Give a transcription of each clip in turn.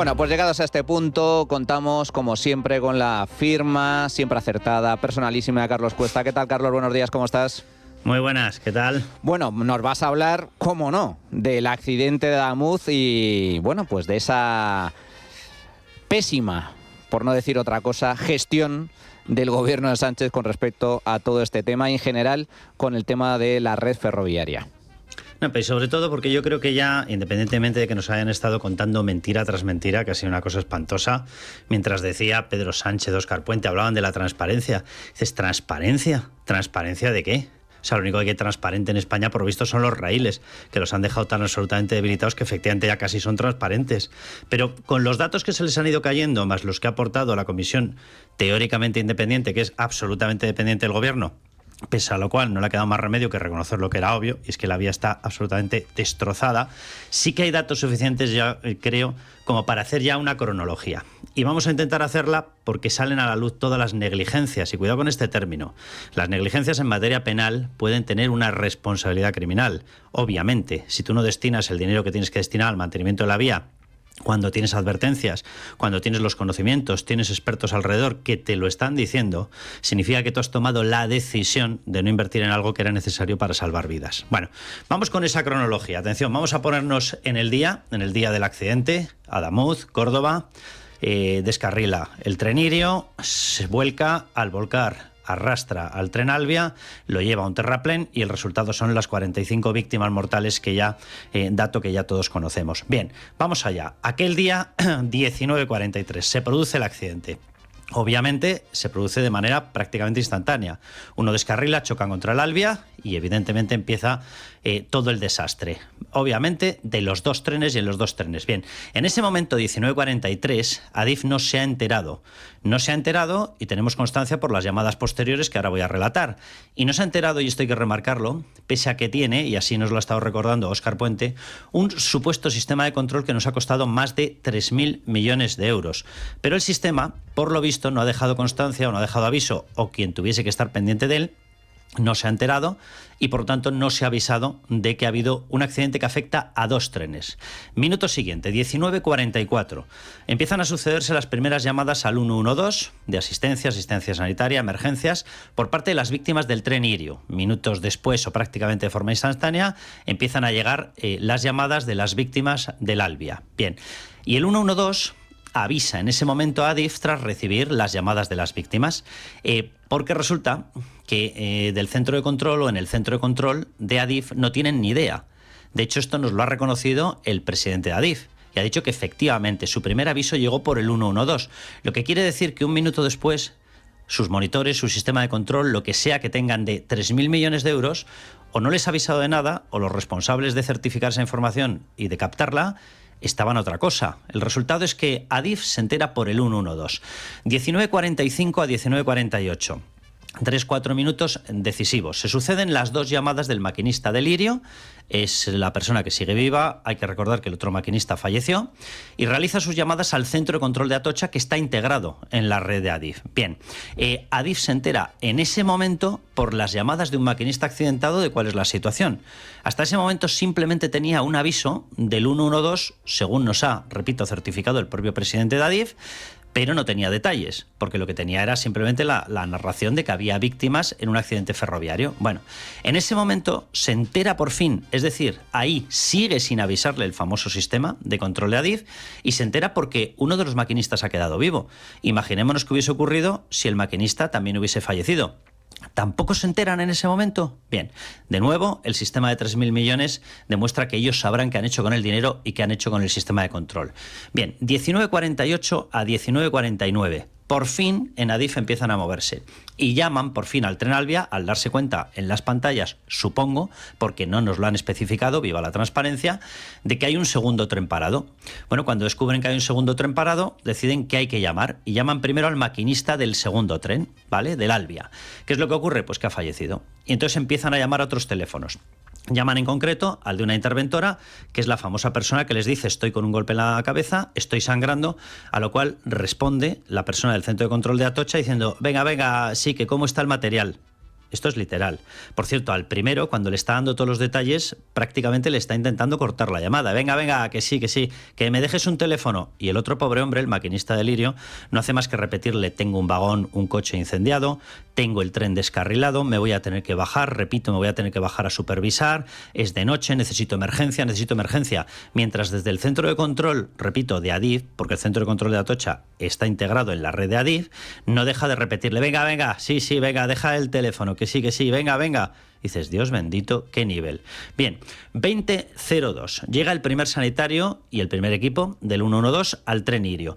Bueno, pues llegados a este punto, contamos como siempre con la firma, siempre acertada, personalísima de Carlos Cuesta. ¿Qué tal, Carlos? Buenos días, ¿cómo estás? Muy buenas, ¿qué tal? Bueno, nos vas a hablar, cómo no, del accidente de Adamuz y, bueno, pues de esa pésima, por no decir otra cosa, gestión del gobierno de Sánchez con respecto a todo este tema y en general con el tema de la red ferroviaria. No, pero sobre todo porque yo creo que ya, independientemente de que nos hayan estado contando mentira tras mentira, que ha sido una cosa espantosa, mientras decía Pedro Sánchez, Óscar Puente, hablaban de la transparencia. Dices, ¿transparencia? ¿Transparencia de qué? O sea, lo único que hay transparente en España, por lo visto, son los raíles, que los han dejado tan absolutamente debilitados que efectivamente ya casi son transparentes. Pero con los datos que se les han ido cayendo, más los que ha aportado la comisión teóricamente independiente, que es absolutamente dependiente del gobierno, pese a lo cual no le ha quedado más remedio que reconocer lo que era obvio, y es que la vía está absolutamente destrozada, sí que hay datos suficientes, ya creo, como para hacer ya una cronología. Y vamos a intentar hacerla porque salen a la luz todas las negligencias, y cuidado con este término. Las negligencias en materia penal pueden tener una responsabilidad criminal. Obviamente, si tú no destinas el dinero que tienes que destinar al mantenimiento de la vía, cuando tienes advertencias, cuando tienes los conocimientos, tienes expertos alrededor que te lo están diciendo, significa que tú has tomado la decisión de no invertir en algo que era necesario para salvar vidas. Bueno, vamos con esa cronología. Atención, vamos a ponernos en el día del accidente, Adamuz, Córdoba, descarrila el tren Irio, se vuelca, al volcar arrastra al tren Alvia, lo lleva a un terraplén y el resultado son las 45 víctimas mortales que ya, dato que ya todos conocemos. Bien, vamos allá. Aquel día 19:43 se produce el accidente. Obviamente se produce de manera prácticamente instantánea. Uno descarrila, chocan contra el Alvia y evidentemente empieza todo el desastre. Obviamente de los dos trenes y en los dos trenes. Bien, en ese momento 19:43 Adif no se ha enterado. No se ha enterado y tenemos constancia por las llamadas posteriores que ahora voy a relatar. Y no se ha enterado, y esto hay que remarcarlo, pese a que tiene, y así nos lo ha estado recordando Óscar Puente, un supuesto sistema de control que nos ha costado más de 3.000 millones de euros. Pero el sistema, por lo visto, no ha dejado constancia o no ha dejado aviso, o quien tuviese que estar pendiente de él, no se ha enterado y por lo tanto no se ha avisado de que ha habido un accidente que afecta a dos trenes. Minuto siguiente, 19:44. Empiezan a sucederse las primeras llamadas al 112 de asistencia sanitaria, emergencias, por parte de las víctimas del tren Irio. Minutos después, o prácticamente de forma instantánea, empiezan a llegar las llamadas de las víctimas del Alvia. Bien, y el 112 avisa en ese momento a Adif tras recibir las llamadas de las víctimas, porque resulta que del centro de control o en el centro de control de Adif no tienen ni idea. De hecho, esto nos lo ha reconocido el presidente de Adif y ha dicho que efectivamente su primer aviso llegó por el 112, lo que quiere decir que un minuto después sus monitores, su sistema de control, lo que sea que tengan de 3.000 millones de euros, o no les ha avisado de nada, o los responsables de certificar esa información y de captarla estaban otra cosa. El resultado es que Adif se entera por el 112. 19:45 a 19:48. 3-4 minutos decisivos. Se suceden las dos llamadas del maquinista del Irio. Es la persona que sigue viva. Hay que recordar que el otro maquinista falleció. Y realiza sus llamadas al centro de control de Atocha, que está integrado en la red de Adif. Bien, Adif se entera en ese momento por las llamadas de un maquinista accidentado de cuál es la situación. Hasta ese momento simplemente tenía un aviso del 112, según nos ha, repito, certificado el propio presidente de Adif, pero no tenía detalles, porque lo que tenía era simplemente la narración de que había víctimas en un accidente ferroviario. Bueno, en ese momento se entera por fin, es decir, ahí sigue sin avisarle el famoso sistema de control de Adif, y se entera porque uno de los maquinistas ha quedado vivo. Imaginémonos qué hubiese ocurrido si el maquinista también hubiese fallecido. ¿Tampoco se enteran en ese momento? Bien, de nuevo, el sistema de 3.000 millones demuestra que ellos sabrán qué han hecho con el dinero y qué han hecho con el sistema de control. Bien, 19:48 a 19:49. Por fin en Adif empiezan a moverse y llaman por fin al tren Alvia al darse cuenta en las pantallas, supongo, porque no nos lo han especificado, viva la transparencia, de que hay un segundo tren parado. Bueno, cuando descubren que hay un segundo tren parado, deciden que hay que llamar y llaman primero al maquinista del segundo tren, ¿vale?, del Alvia. ¿Qué es lo que ocurre? Pues que ha fallecido. Y entonces empiezan a llamar a otros teléfonos. Llaman en concreto al de una interventora, que es la famosa persona que les dice: estoy con un golpe en la cabeza, estoy sangrando, a lo cual responde la persona del centro de control de Atocha diciendo: venga, sí, que cómo está el material. Esto es literal. Por cierto, al primero, cuando le está dando todos los detalles, prácticamente le está intentando cortar la llamada. Venga, que sí, que me dejes un teléfono. Y el otro pobre hombre, el maquinista de Lirio, no hace más que repetirle: tengo un vagón, un coche incendiado, tengo el tren descarrilado, me voy a tener que bajar, repito, me voy a tener que bajar a supervisar, es de noche, necesito emergencia. Mientras desde el centro de control, repito, de Adif, porque el centro de control de Atocha está integrado en la red de Adif, no deja de repetirle: venga, sí, venga, deja el teléfono, que sí, venga. Dices, Dios bendito, qué nivel. Bien, 20:02. Llega el primer sanitario y el primer equipo del 112 al tren Irio.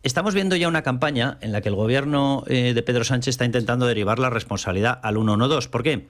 Estamos viendo ya una campaña en la que el gobierno de Pedro Sánchez está intentando derivar la responsabilidad al 112. ¿Por qué?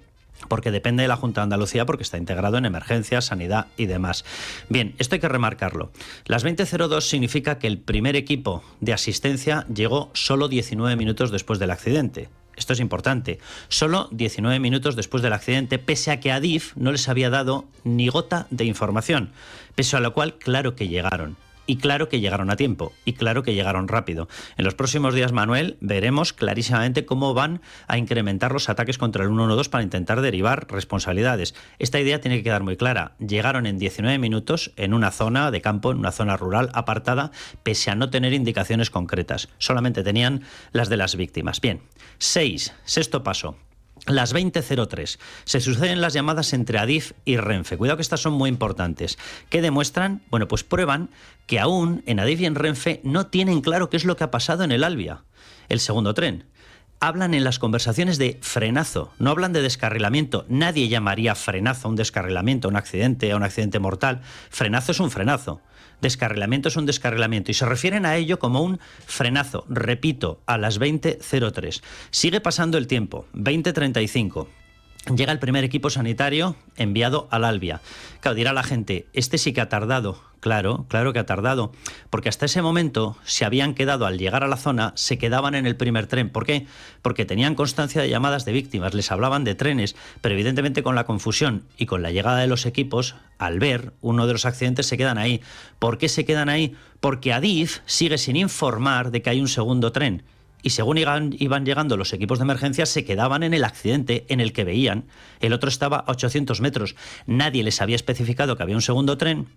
Porque depende de la Junta de Andalucía, porque está integrado en emergencias, sanidad y demás. Bien, esto hay que remarcarlo. Las 20:02 significa que el primer equipo de asistencia llegó solo 19 minutos después del accidente. Esto es importante. Solo 19 minutos después del accidente, pese a que Adif no les había dado ni gota de información. Pese a lo cual, claro que llegaron. Y claro que llegaron a tiempo, y claro que llegaron rápido. En los próximos días, Manuel, veremos clarísimamente cómo van a incrementar los ataques contra el 112 para intentar derivar responsabilidades. Esta idea tiene que quedar muy clara. Llegaron en 19 minutos en una zona de campo, en una zona rural apartada, pese a no tener indicaciones concretas. Solamente tenían las de las víctimas. Bien, sexto paso. Las 20:03. Se suceden las llamadas entre Adif y Renfe. Cuidado que estas son muy importantes. ¿Qué demuestran? Bueno, pues prueban que aún en Adif y en Renfe no tienen claro qué es lo que ha pasado en el Albia, el segundo tren. Hablan en las conversaciones de frenazo, no hablan de descarrilamiento. Nadie llamaría frenazo a un descarrilamiento, a un accidente mortal. Frenazo es un frenazo. Descarrilamiento es un descarrilamiento y se refieren a ello como un frenazo, repito, a las 20:03. Sigue pasando el tiempo, 20:35. Llega el primer equipo sanitario enviado al Albia. Claro, dirá la gente, este sí que ha tardado. Claro que ha tardado, porque hasta ese momento se habían quedado, al llegar a la zona, se quedaban en el primer tren. ¿Por qué? Porque tenían constancia de llamadas de víctimas, les hablaban de trenes, pero evidentemente con la confusión y con la llegada de los equipos, al ver uno de los accidentes se quedan ahí. ¿Por qué se quedan ahí? Porque Adif sigue sin informar de que hay un segundo tren. Y según iban llegando los equipos de emergencia, se quedaban en el accidente en el que veían. El otro estaba a 800 metros. Nadie les había especificado que había un segundo tren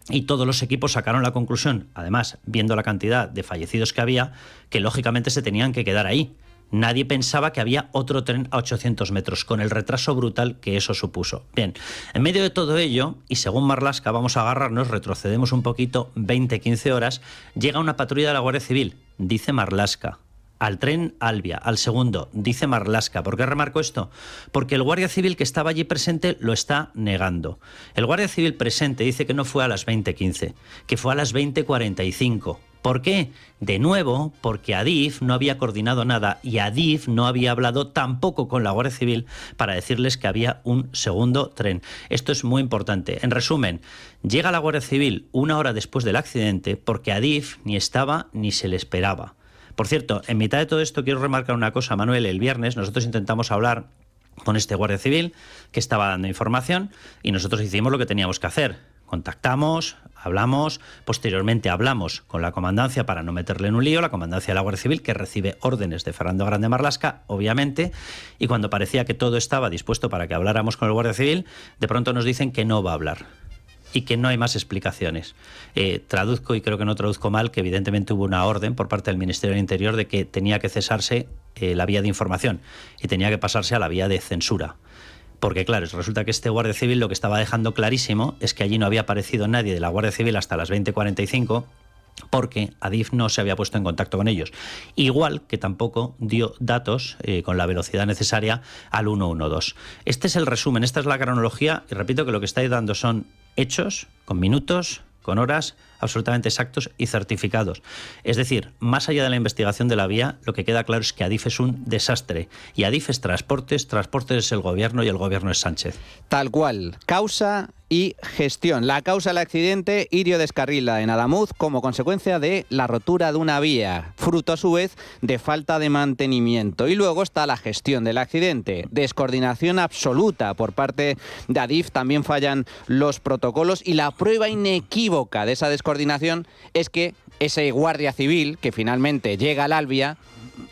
y todos los equipos sacaron la conclusión, además, viendo la cantidad de fallecidos que había, que lógicamente se tenían que quedar ahí. Nadie pensaba que había otro tren a 800 metros, con el retraso brutal que eso supuso. Bien, en medio de todo ello, y según Marlaska, vamos a agarrarnos, retrocedemos un poquito, 20-15 horas, llega una patrulla de la Guardia Civil, dice Marlaska. Al tren Albia, al segundo, dice Marlaska. ¿Por qué remarco esto? Porque el guardia civil que estaba allí presente lo está negando. El guardia civil presente dice que no fue a las 20:15, que fue a las 20:45. ¿Por qué? De nuevo, porque Adif no había coordinado nada y Adif no había hablado tampoco con la Guardia Civil para decirles que había un segundo tren. Esto es muy importante. En resumen, llega la Guardia Civil una hora después del accidente porque Adif ni estaba ni se le esperaba. Por cierto, en mitad de todo esto quiero remarcar una cosa, Manuel. El viernes nosotros intentamos hablar con este guardia civil que estaba dando información y nosotros hicimos lo que teníamos que hacer. Contactamos, hablamos, posteriormente hablamos con la comandancia para no meterle en un lío, la comandancia de la Guardia Civil, que recibe órdenes de Fernando Grande Marlaska, obviamente, y cuando parecía que todo estaba dispuesto para que habláramos con el Guardia Civil, de pronto nos dicen que no va a hablar y que no hay más explicaciones. Traduzco, y creo que no traduzco mal, que evidentemente hubo una orden por parte del Ministerio del Interior de que tenía que cesarse la vía de información y tenía que pasarse a la vía de censura. Porque claro, resulta que este Guardia Civil lo que estaba dejando clarísimo es que allí no había aparecido nadie de la Guardia Civil hasta las 20:45, porque Adif no se había puesto en contacto con ellos. Igual que tampoco dio datos con la velocidad necesaria al 112. Este es el resumen, esta es la cronología, y repito que lo que estáis dando son hechos, con minutos, con horas, absolutamente exactos y certificados. Es decir, más allá de la investigación de la vía, lo que queda claro es que Adif es un desastre. Y Adif es transportes, transportes es el gobierno y el gobierno es Sánchez. Tal cual. Causa y gestión. La causa del accidente, Irio descarrila en Adamuz como consecuencia de la rotura de una vía, fruto a su vez de falta de mantenimiento. Y luego está la gestión del accidente, descoordinación absoluta por parte de Adif, también fallan los protocolos y la prueba inequívoca de esa descoordinación es que ese guardia civil que finalmente llega al Albia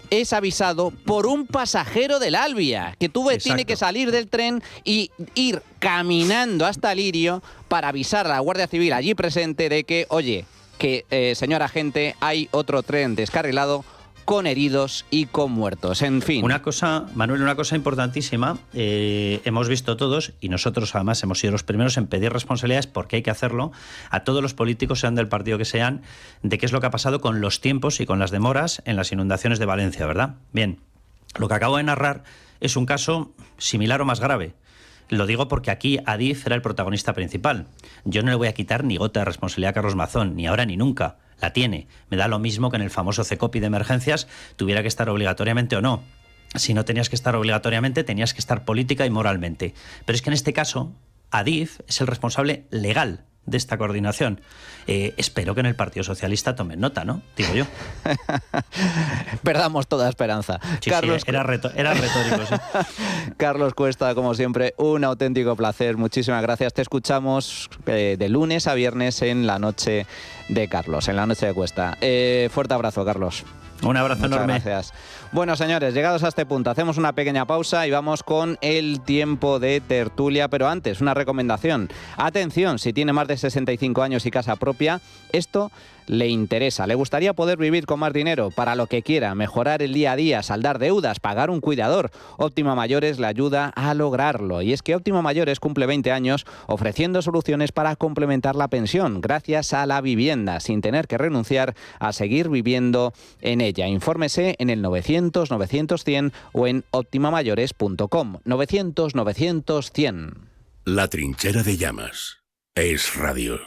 es avisado por un pasajero del Alvia, que tiene que salir del tren y ir caminando hasta Lirio para avisar a la Guardia Civil allí presente de que, oye, que señor agente, hay otro tren descarrilado con heridos y con muertos. En fin. Una cosa, Manuel, una cosa importantísima, hemos visto todos, y nosotros además hemos sido los primeros en pedir responsabilidades, porque hay que hacerlo, a todos los políticos, sean del partido que sean, de qué es lo que ha pasado con los tiempos y con las demoras en las inundaciones de Valencia, ¿verdad? Bien, lo que acabo de narrar es un caso similar o más grave. Lo digo porque aquí Adif era el protagonista principal. Yo no le voy a quitar ni gota de responsabilidad a Carlos Mazón, ni ahora ni nunca. La tiene. Me da lo mismo que en el famoso CECOPI de emergencias tuviera que estar obligatoriamente o no. Si no tenías que estar obligatoriamente, tenías que estar política y moralmente. Pero es que en este caso, Adif es el responsable legal de esta coordinación. Espero que en el Partido Socialista tomen nota, ¿no? Digo yo. Perdamos toda esperanza. Sí, Carlos... sí, era retórico, sí. Carlos Cuesta, como siempre, un auténtico placer. Muchísimas gracias. Te escuchamos de lunes a viernes en la noche de Carlos, en la noche de Cuesta. Fuerte abrazo, Carlos. Un abrazo enorme. Gracias. Bueno, señores, llegados a este punto, hacemos una pequeña pausa y vamos con el tiempo de tertulia, pero antes, una recomendación. Atención, si tiene más de 65 años y casa propia, esto le interesa. Le gustaría poder vivir con más dinero para lo que quiera, mejorar el día a día, saldar deudas, pagar un cuidador. Óptima Mayores le ayuda a lograrlo. Y es que Óptima Mayores cumple 20 años ofreciendo soluciones para complementar la pensión gracias a la vivienda, sin tener que renunciar a seguir viviendo en ella. Infórmese en el 900-900-100 o en optimamayores.com. 900-900-100. La Trinchera de Llamas. Es radio.